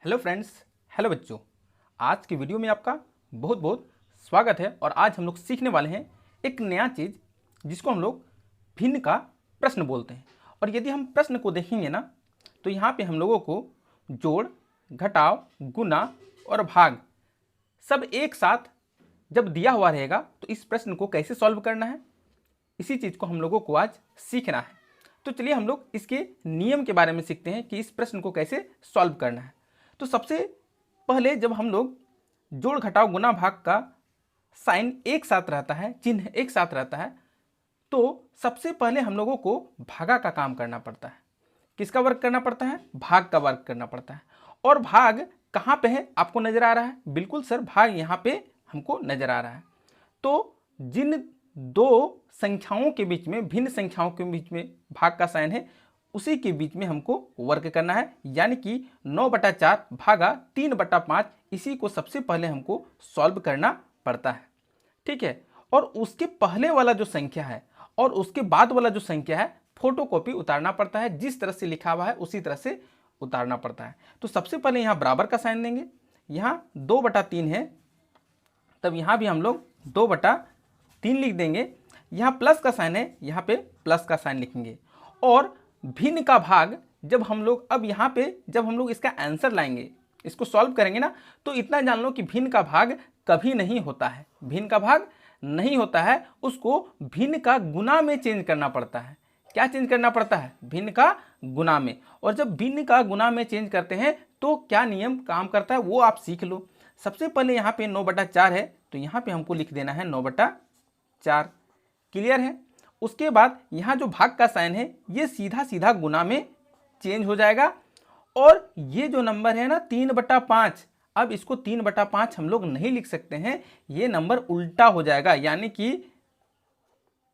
Hello friends, hello बच्चों। आज की वीडियो में आपका बहुत बहुत स्वागत है। और आज हम लोग सीखने वाले हैं एक नया चीज़ जिसको हम लोग भिन्न का प्रश्न बोलते हैं। और यदि हम प्रश्न को देखेंगे ना, तो यहाँ पे हम लोगों को जोड़, घटाव, गुना और भाग सब एक साथ जब दिया हुआ रहेगा तो इस प्रश्न को कैसे सॉल्व करना है, इसी चीज़ को हम लोगों को आज सीखना है। तो चलिए हम लोग इसके नियम के बारे में सीखते हैं कि इस प्रश्न को कैसे सॉल्व करना है। तो सबसे पहले जब हम लोग जोड़, घटाव, गुना, भाग का साइन एक साथ रहता है, चिन्ह एक साथ रहता है, तो सबसे पहले हम लोगों को भागा का काम करना पड़ता है। किसका वर्क करना पड़ता है? भाग का वर्क करना पड़ता है। और भाग कहाँ पे है? आपको नजर आ रहा है? बिल्कुल सर, भाग यहाँ पे हमको नजर आ रहा है। तो जिन दो संख्याओं के बीच में, भिन्न संख्याओं के बीच में भाग का साइन है, उसी के बीच में हमको वर्क करना है। यानी कि 9/4 भागा 3/5, इसी को सबसे पहले हमको सॉल्व करना पड़ता है। ठीक है। और उसके पहले वाला जो संख्या है और उसके बाद वाला जो संख्या है, फोटोकॉपी उतारना पड़ता है। जिस तरह से लिखा हुआ है उसी तरह से उतारना पड़ता है। तो सबसे पहले यहाँ बराबर का साइन देंगे। यहाँ 2/3 है, तब यहाँ भी हम लोग 2/3 लिख देंगे। यहाँ प्लस का साइन है, यहाँ पे प्लस का साइन लिखेंगे। और भिन्न का भाग जब हम लोग, अब यहाँ पे जब हम लोग इसका आंसर लाएंगे, इसको सॉल्व करेंगे ना, तो इतना जान लो कि भिन्न का भाग कभी नहीं होता है। भिन्न का भाग नहीं होता है, उसको भिन्न का गुना में चेंज करना पड़ता है। क्या चेंज करना पड़ता है? भिन्न का गुना में। और जब भिन्न का गुना में चेंज करते हैं तो क्या नियम काम करता है वो आप सीख लो। सबसे पहले यहाँ पे 9/4 है, तो यहाँ पे हमको लिख देना है 9/4। क्लियर है? उसके बाद यहाँ जो भाग का साइन है ये सीधा सीधा गुना में चेंज हो जाएगा। और ये जो नंबर है ना 3/5, अब इसको 3/5 हम लोग नहीं लिख सकते हैं, ये नंबर उल्टा हो जाएगा। यानी कि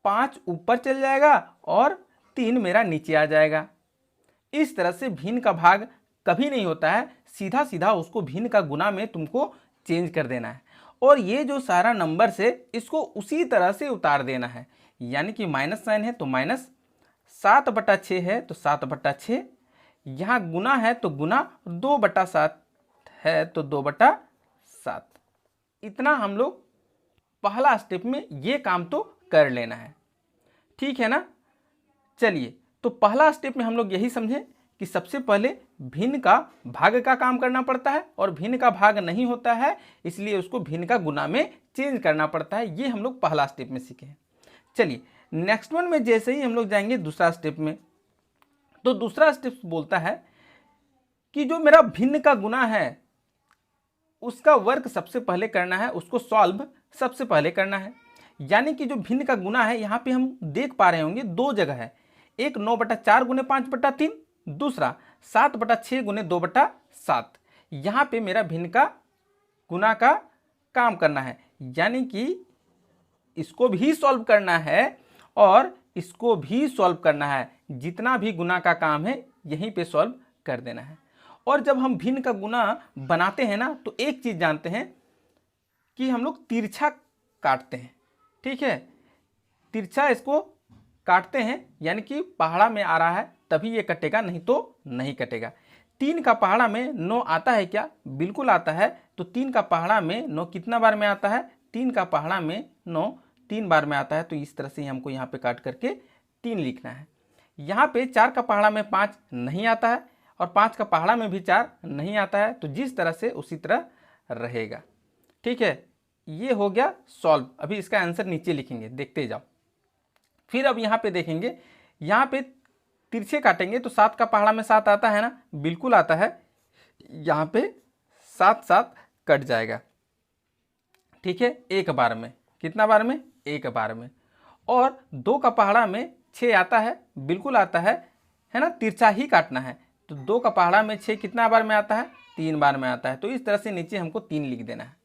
5 ऊपर चल जाएगा और 3 मेरा नीचे आ जाएगा। इस तरह से भिन्न का भाग कभी नहीं होता है, सीधा सीधा उसको भिन्न का गुना में तुमको चेंज कर देना है। और ये जो सारा नंबर से इसको उसी तरह से उतार देना है। यानी कि माइनस साइन है तो माइनस, 7/6 है तो 7/6, यहाँ गुना है तो गुना, 2/7 है तो 2/7। इतना हम लोग पहला स्टेप में ये काम तो कर लेना है। ठीक है ना? चलिए, तो पहला स्टेप में हम लोग यही समझे कि सबसे पहले भिन्न का भाग का काम करना पड़ता है, और भिन्न का भाग नहीं होता है इसलिए उसको भिन्न का गुना में चेंज करना पड़ता है। ये हम लोग पहला स्टेप में सीखे हैं। चलिए, नेक्स्ट वन में जैसे ही हम लोग जाएंगे दूसरा स्टेप में, तो दूसरा स्टेप बोलता है कि जो मेरा भिन्न का गुना है उसका वर्क सबसे पहले करना है, उसको सॉल्व सबसे पहले करना है। यानी कि जो भिन्न का गुना है, यहाँ पे हम देख पा रहे होंगे दो जगह है, एक 9/4 गुने 5/3, दूसरा 7/6 गुने 2/7। यहाँ पे मेरा भिन्न का गुना का काम करना है, यानी कि इसको भी सॉल्व करना है और इसको भी सॉल्व करना है। जितना भी गुना का काम है यहीं पे सॉल्व कर देना है। और जब हम भिन्न का गुना बनाते हैं ना, तो एक चीज जानते हैं कि हम लोग तिरछा काटते हैं। ठीक है, तिरछा इसको काटते हैं, यानी कि पहाड़ा में आ रहा है तभी ये कटेगा, नहीं तो नहीं कटेगा। 3 का पहाड़ा में 9 आता है क्या? बिल्कुल आता है। तो 3 का पहाड़ा में 9 कितना बार में आता है? 3 का पहाड़ा में 9 3 बार में आता है। तो इस तरह से हमको यहाँ पे काट करके 3 लिखना है। यहाँ पे 4 का पहाड़ा में 5 नहीं आता है, और 5 का पहाड़ा में भी 4 नहीं आता है। तो जिस तरह से उसी तरह रहेगा। ठीक है, ये हो गया सॉल्व। अभी इसका आंसर नीचे लिखेंगे, देखते जाओ। फिर अब यहाँ पे देखेंगे, यहाँ पे तिरछे काटेंगे तो 7 का पहाड़ा में 7 आता है ना? बिल्कुल आता है। यहाँ पे 7 कट जाएगा। ठीक है, एक बार में। कितना बार में? एक बार में। और 2 का पहाड़ा में 6 आता है, बिल्कुल आता है ना? तिरछा ही काटना है। तो 2 का पहाड़ा में 6 कितना बार में आता है? 3 बार में आता है। तो इस तरह से नीचे हमको 3 लिख देना है।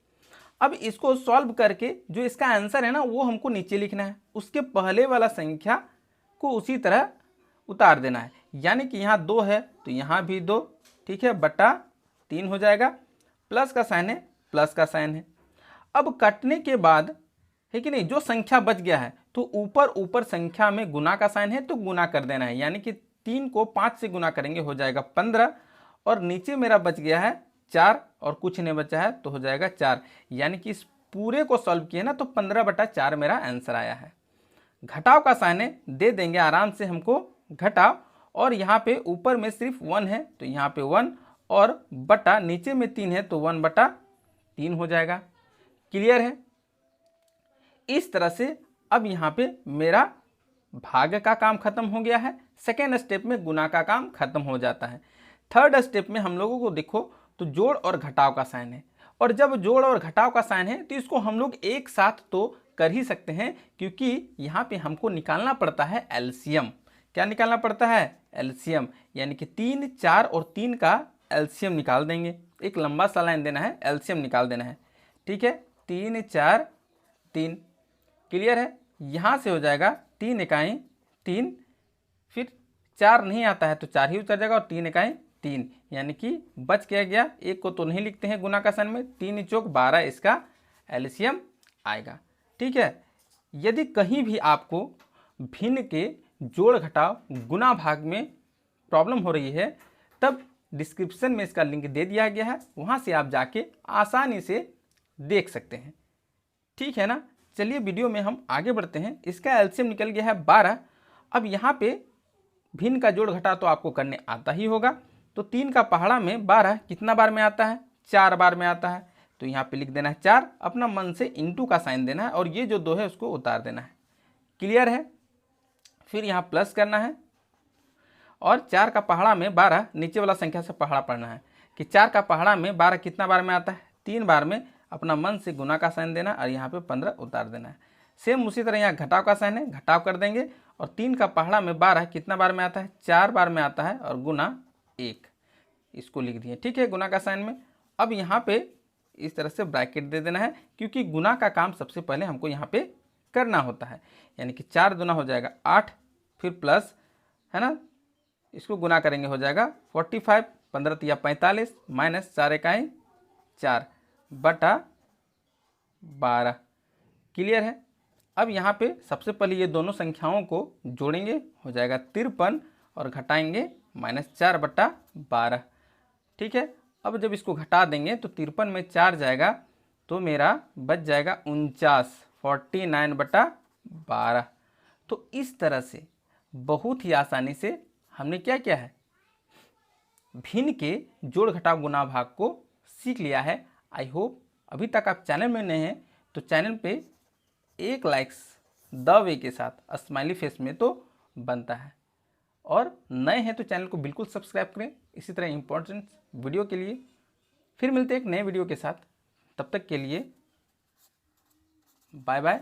अब इसको सॉल्व करके जो इसका आंसर है ना, वो हमको नीचे लिखना है। उसके पहले वाला संख्या को उसी तरह उतार देना है। यानी कि यहाँ 2 है तो यहाँ भी 2, ठीक है, /3 हो जाएगा। प्लस का साइन है, प्लस का साइन है। अब कटने के बाद है कि नहीं, जो संख्या बच गया है तो ऊपर ऊपर संख्या में गुना का साइन है तो गुना कर देना है। यानी कि 3 को 5 से गुना करेंगे हो जाएगा 15, और नीचे मेरा बच गया है 4 और कुछ नहीं बचा है तो हो जाएगा 4, यानी कि इस पूरे को सॉल्व किए ना तो 15/4 मेरा आंसर आया है। घटाव का साइन है, दे देंगे आराम से हमको घटाव, और यहाँ पे ऊपर में सिर्फ 1 है तो यहाँ पे 1 और बटा नीचे में 3 है तो 1/3 हो जाएगा। क्लियर है? इस तरह से अब यहाँ पे मेरा भाग का काम खत्म हो गया है। सेकेंड स्टेप में गुना का काम खत्म हो जाता है। थर्ड स्टेप में हम लोगों को देखो तो जोड़ और घटाव का साइन है, और जब जोड़ और घटाव का साइन है तो इसको हम लोग एक साथ तो कर ही सकते हैं, क्योंकि यहाँ पे हमको निकालना पड़ता है एलसीएम। क्या निकालना पड़ता है? एलसीएम, यानी कि 3, 4 और 3 का एलसीएम निकाल देंगे। एक लंबा सा लाइन देना है, एलसीएम निकाल देना है। ठीक है, 3, 4, 3। क्लियर है? यहाँ से हो जाएगा 3 इकाई 3, फिर 4 नहीं आता है तो 4 ही उतर जाएगा और 3 इकाई 3, यानी कि बच क्या गया, एक को तो नहीं लिखते हैं गुना का साइन में, 3 चौक 12 इसका एलसीएम आएगा। ठीक है, यदि कहीं भी आपको भिन्न के जोड़ घटाव गुना भाग में प्रॉब्लम हो रही है तब डिस्क्रिप्शन में इसका लिंक दे दिया गया है, वहाँ से आप जाके आसानी से देख सकते हैं। ठीक है ना? चलिए वीडियो में हम आगे बढ़ते हैं। इसका एलसीएम निकल गया है 12। अब यहाँ पे भिन्न का जोड़ घटाव तो आपको करने आता ही होगा, तो 3 का पहाड़ा में 12 कितना बार में आता है? 4 बार में आता है, तो यहाँ पे लिख देना है 4, अपना मन से इंटू का साइन देना है और ये जो 2 है उसको उतार देना है। क्लियर है? फिर यहाँ प्लस करना है और 4 का पहाड़ा में 12, नीचे वाला संख्या से पहाड़ा पढ़ना है कि 4 का पहाड़ा में 12 कितना बार में आता है? 3 बार में, अपना मन से गुना का साइन देना और यहाँ पे 15 उतार देना है। सेम उसी तरह यहाँ घटाव का साइन है, घटाव कर देंगे और 3 का पहाड़ा में 12 कितना बार में आता है? 4 बार में आता है और गुना 1, इसको लिख दिए। ठीक है, गुना का साइन में। अब यहाँ पे इस तरह से ब्रैकेट दे देना है, क्योंकि गुना का काम सबसे पहले हमको यहाँ पे करना होता है, यानी कि 4 दूना हो जाएगा 8, फिर प्लस है ना, इसको गुना करेंगे हो जाएगा 45, 15 तिया 45 माइनस 4 इकाई 4 बटा 12। क्लियर है? अब यहाँ पे सबसे पहले ये दोनों संख्याओं को जोड़ेंगे हो जाएगा 53 और घटाएंगे -4/12। ठीक है, अब जब इसको घटा देंगे तो 53 में 4 जाएगा तो मेरा बच जाएगा 49/12। तो इस तरह से बहुत ही आसानी से हमने क्या किया है, भिन्न के जोड़ घटाव गुना भाग को सीख लिया है। आई होप अभी तक आप चैनल में नए हैं तो चैनल पे एक लाइक्स द वे के साथ स्माइली फेस में तो बनता है, और नए हैं तो चैनल को बिल्कुल सब्सक्राइब करें इसी तरह इंपॉर्टेंट वीडियो के लिए। फिर मिलते हैं एक नए वीडियो के साथ, तब तक के लिए बाय बाय।